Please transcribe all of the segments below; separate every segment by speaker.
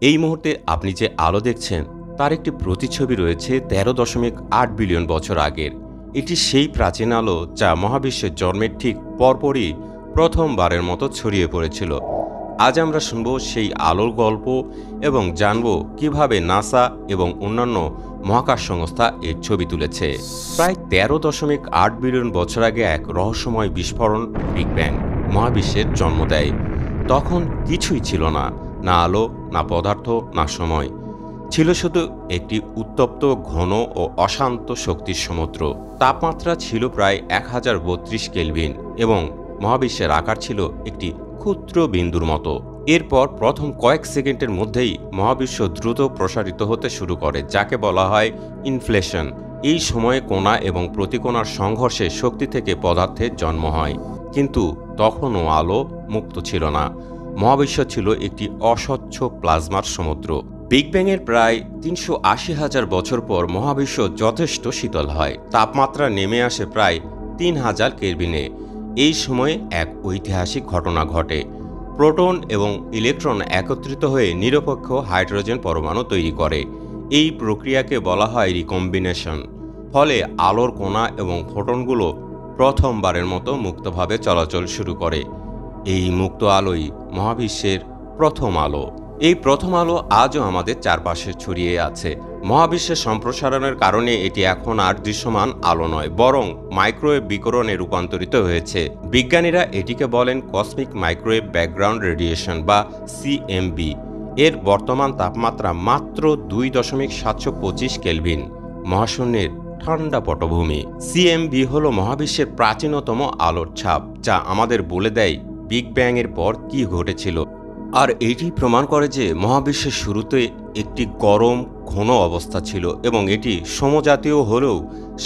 Speaker 1: এই মুহূর্তে আপনি যে আলো দেখছেন তার একটি প্রতিচ্ছবি রয়েছে 13.8 বিলিয়ন বছর আগের। এটি সেই প্রাচীন আলো যা মহাবিশ্বের জন্মের ঠিক পরপরই প্রথমবারের মতো ছড়িয়ে পড়েছিল। আজ আমরা শুনব সেই আলোর গল্প এবং জানব কিভাবে নাসা এবং অন্যান্য মহাকাশ সংস্থা এর ছবি তুলেছে। প্রায় 13.8 বিলিয়ন বছর আগে এক রহস্যময় বিস্ফোরণ, বিগ ব্যাং, মহাবিশ্বের জন্ম দেয়। তখন কিছুই ছিল না, না আলো, না পদার্থ, না সময়। ছিল শুধু একটি উত্তপ্ত, ঘন ও অশান্ত শক্তির সমুদ্র। তাপমাত্রা ছিল প্রায় 1032 কেলভিন এবং মহাবিশ্বের আকার ছিল একটি ক্ষুদ্র বিন্দুর মতো। এরপর প্রথম কয়েক সেকেন্ডের মধ্যেই মহাবিশ্ব দ্রুত প্রসারিত হতে শুরু করে, যাকে বলা হয় ইনফ্লেশন। এই সময়ে কণা এবং প্রতিকণার সংঘর্ষে শক্তি থেকে পদার্থের জন্ম হয়। কিন্তু তখনও আলো মুক্ত ছিল না। মহাবিশ্ব ছিল একটি অস্বচ্ছ প্লাজমার সমুদ্র। বিগ ব্যাংয়ের প্রায় 380,000 বছর পর মহাবিশ্ব যথেষ্ট শীতল হয়। তাপমাত্রা নেমে আসে প্রায় 3000 কেলভিনে। এই সময়ে এক ঐতিহাসিক ঘটনা ঘটে। প্রোটন এবং ইলেকট্রন একত্রিত হয়ে নিরপেক্ষ হাইড্রোজেন পরমাণু তৈরি করে। এই প্রক্রিয়াকে বলা হয় রিকম্বিনেশন। ফলে আলোর কণা এবং ফোটনগুলো প্রথমবারের মতো মুক্তভাবে চলাচল শুরু করে। এই মুক্ত আলোই মহাবিশ্বের প্রথম আলো। এই প্রথম আলো আজও আমাদের চারপাশে ছড়িয়ে আছে। মহাবিশ্বের সম্প্রসারণের কারণে এটি এখন আর দৃশ্যমান আলো নয়, বরং মাইক্রোওয়েভ বিকিরণে রূপান্তরিত হয়েছে। বিজ্ঞানীরা এটিকে বলেন কসমিক মাইক্রোওয়েভ ব্যাকগ্রাউন্ড রেডিয়েশন বা সিএমবি। এর বর্তমান তাপমাত্রা মাত্র 2.725 কেলভিন, মহাশূন্যের ঠান্ডা পটভূমি। সিএমবি হল মহাবিশ্বের প্রাচীনতম আলোর ছাপ, যা আমাদের বলে দেয় বিগ ব্যাংয়ের পর কী ঘটেছিল। আর এটি প্রমাণ করে যে মহাবিশ্বের শুরুতে একটি গরম, ঘন অবস্থা ছিল এবং এটি সমজাতীয় হলেও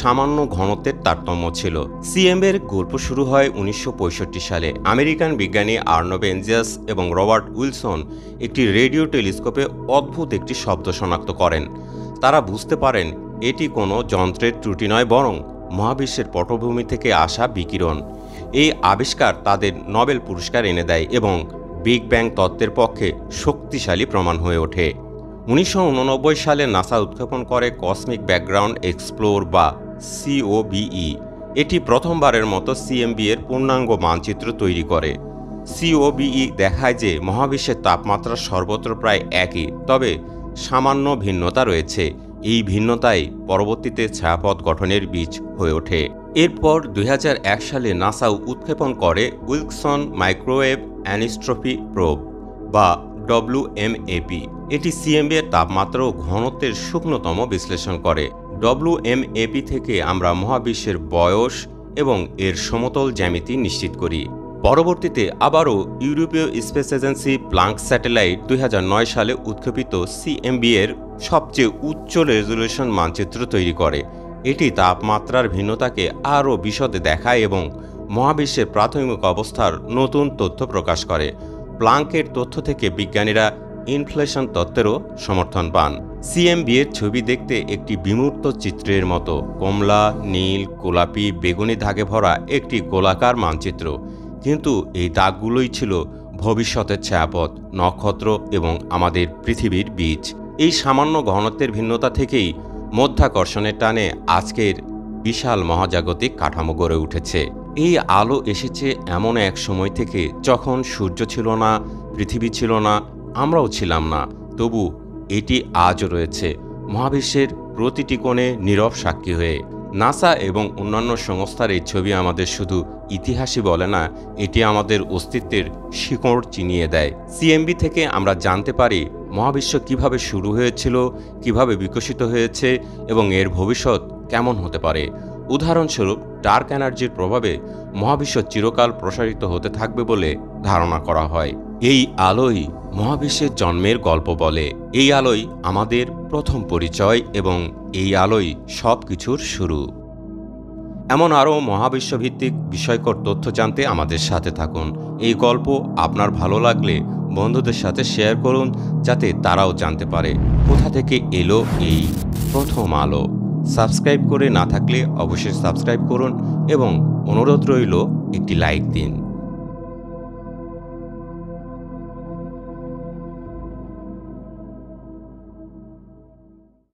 Speaker 1: সামান্য ঘনত্বের তারতম্য ছিল। সিএমবির গল্প শুরু হয় 1965 সালে। আমেরিকান বিজ্ঞানী আর্নব এনজিয়াস এবং রবার্ট উইলসন একটি রেডিও টেলিস্কোপে অদ্ভুত একটি শব্দ শনাক্ত করেন। তারা বুঝতে পারেন এটি কোনো যন্ত্রের ত্রুটি নয়, বরং মহাবিশ্বের পটভূমি থেকে আসা বিকিরণ। এই আবিষ্কার তাদের নোবেল পুরস্কার এনে দেয় এবং বিগ ব্যাং তত্ত্বের পক্ষে শক্তিশালী প্রমাণ হয়ে ওঠে। 1989 সালে নাসা উৎক্ষেপণ করে কসমিক ব্যাকগ্রাউন্ড এক্সপ্লোর বা সিওবিই। এটি প্রথমবারের মতো সিএমবি এর পূর্ণাঙ্গ মানচিত্র তৈরি করে। সিওবিই দেখায় যে মহাবিশ্বের তাপমাত্রা সর্বত্র প্রায় একই, তবে সামান্য ভিন্নতা রয়েছে। এই ভিন্নতাই পরবর্তীতে ছায়াপথ গঠনের বীজ হয়ে ওঠে। এরপর 2001 সালে নাসা উৎক্ষেপণ করে উইলসন মাইক্রোওয়েভ অ্যানিস্ট্রপি প্রোব বা WMAP। এটি সিএমবি এর তাপমাত্রা ও ঘনত্বের সূক্ষ্মতম বিশ্লেষণ করে। WMAP থেকে আমরা মহাবিশ্বের বয়স এবং এর সমতল জ্যামিতি নিশ্চিত করি। পরবর্তীতে আবারও ইউরোপীয় স্পেস এজেন্সি প্লাঙ্ক স্যাটেলাইট 2009 সালে উৎক্ষেপিত সিএমবি এর সবচেয়ে উচ্চ রেজলিউশন মানচিত্র তৈরি করে। এটি তাপমাত্রার ভিন্নতাকে আরও বিশদে দেখায় এবং মহাবিশ্বের প্রাথমিক অবস্থার নতুন তথ্য প্রকাশ করে। প্লাঙ্কের তথ্য থেকে বিজ্ঞানীরা ইনফ্লেশন তত্ত্বেরও সমর্থন পান। সিএমবি এর ছবি দেখতে একটি বিমূর্ত চিত্রের মতো, কমলা, নীল, গোলাপি, বেগুনি দাগে ভরা একটি গোলাকার মানচিত্র। কিন্তু এই দাগগুলোই ছিল ভবিষ্যতের ছায়াপথ, নক্ষত্র এবং আমাদের পৃথিবীর বীজ। এই সামান্য ঘনত্বের ভিন্নতা থেকেই মধ্যাকর্ষণের টানে আজকের বিশাল মহাজাগতিক কাঠামো গড়ে উঠেছে। এই আলো এসেছে এমন এক সময় থেকে যখন সূর্য ছিল না, পৃথিবী ছিল না, আমরাও ছিলাম না। তবু এটি আজও রয়েছে, মহাবিশ্বের প্রতিটি কোণে নীরব সাক্ষী হয়ে। নাসা এবং অন্যান্য সংস্থার এই ছবি আমাদের শুধু ইতিহাসই বলে না, এটি আমাদের অস্তিত্বের শিকড় চিনিয়ে দেয়। সিএমবি থেকে আমরা জানতে পারি মহাবিশ্ব কিভাবে শুরু হয়েছিল, কিভাবে বিকশিত হয়েছে এবং এর ভবিষ্যৎ কেমন হতে পারে। উদাহরণস্বরূপ, ডার্ক এনার্জির প্রভাবে মহাবিশ্ব চিরকাল প্রসারিত হতে থাকবে বলে ধারণা করা হয়। এই আলোই মহাবিশ্বের জন্মের গল্প বলে। এই আলোই আমাদের প্রথম পরিচয় এবং এই আলোই সব কিছুর শুরু। এমন আরও মহাবিশ্বভিত্তিক বিষয়কর তথ্য জানতে আমাদের সাথে থাকুন। এই গল্প আপনার ভালো লাগলে বন্ধুদের সাথে শেয়ার করুন, যাতে তারাও জানতে পারে কোথা থেকে এলো এই প্রথম আলো। সাবস্ক্রাইব করে না থাকলে অবশ্যই সাবস্ক্রাইব করুন এবং অনুরোধ রইল একটি লাইক দিন।